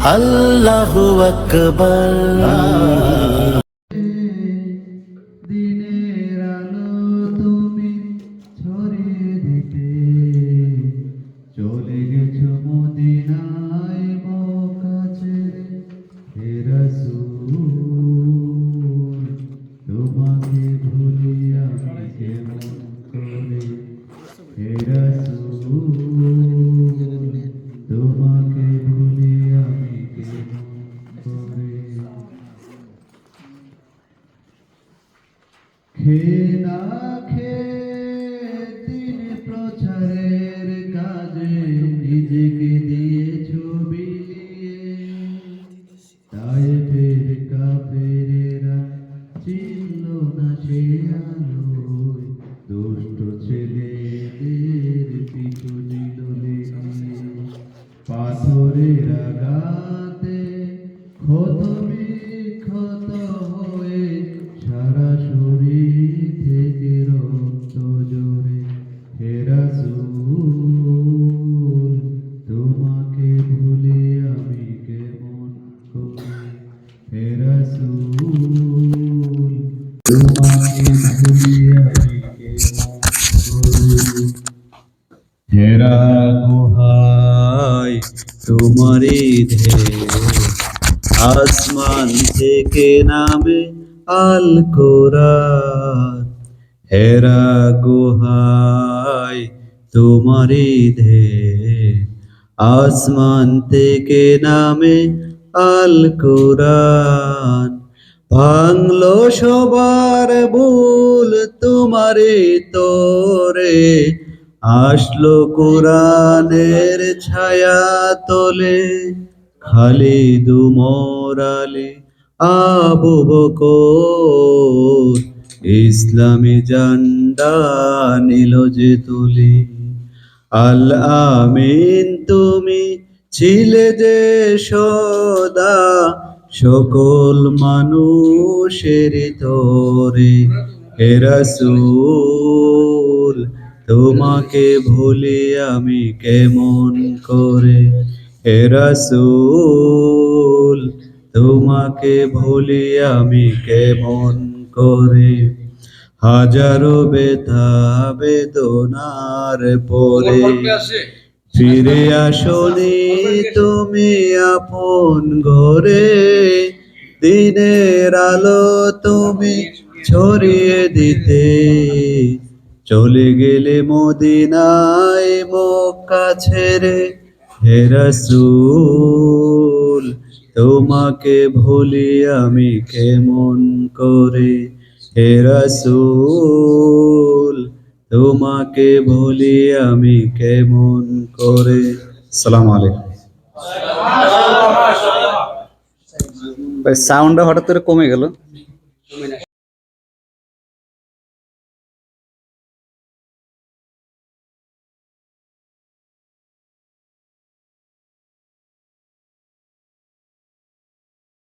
আল্লাহু আকবার। দিনের আলো তুমি ছড়িয়ে দিতে চলে গেছো মদিনায় মক্কা ছেড়ে। হে রাসূল তোমাকে ভুলি আমি কেমন করে। হে রাসূল তোমাকে ভুলি আমি কেমন করে। খেয়ে না খেয়ে দিন প্রচারের কাজে নিজেকে দিয়েছো বিলিয়ে। তায়েফের কাফেরেরা চিনল না সে আলোয়, দুষ্ট ছেলেদের পিছু নিল লেগে। পাথরের আঘাতে ক্ষত বিক্ষত হয়ে সারা শরীর থেকে রক্ত ঝরে। হে রাসূল তোমাকে ভুলি আমি কেমন করে। হে রাসূল তোমাকে ভুলি আমি কেমন করে। হেরা গুহায় তোমারি ঢেউ, আসমান থেকে নামে আল কোরআন। হেরা গুহায় তোমারি ঢেউ, আসমান থেকে নামে আল কোরআন। ভাঙলো সবার ভুল তোমারে তোরে, আসলো কোরআনের ছায়া তোলে। খালিদ উমর আলী আবু বকর ইসলামী ঝান্ডা নিল যে তুলি। আল আমিন তুমি ছিলে যে সদা সকল মানুষের তরে। হে রাসূল তোমাকে ভুলি আমি কেমন করে। হে রাসূল তোমাকে ভুলি আমি কেমন করে। হাজারো ব্যথা বেদনার পরে ফিরে আসনি তুমি আপন ঘরে। দিনের আলো তুমি ছড়িয়ে দিতে চলে গেলে মদিনায় মক্কা ছেড়ে। হে রাসূল তোমাকে ভুলি আমি কেমন করে। হে রাসূল তোমাকে ভুলি আমি কেমন করে। আসসালামু আলাইকুম। ভাই সাউন্ডটা হঠাৎ করে কমে গেল।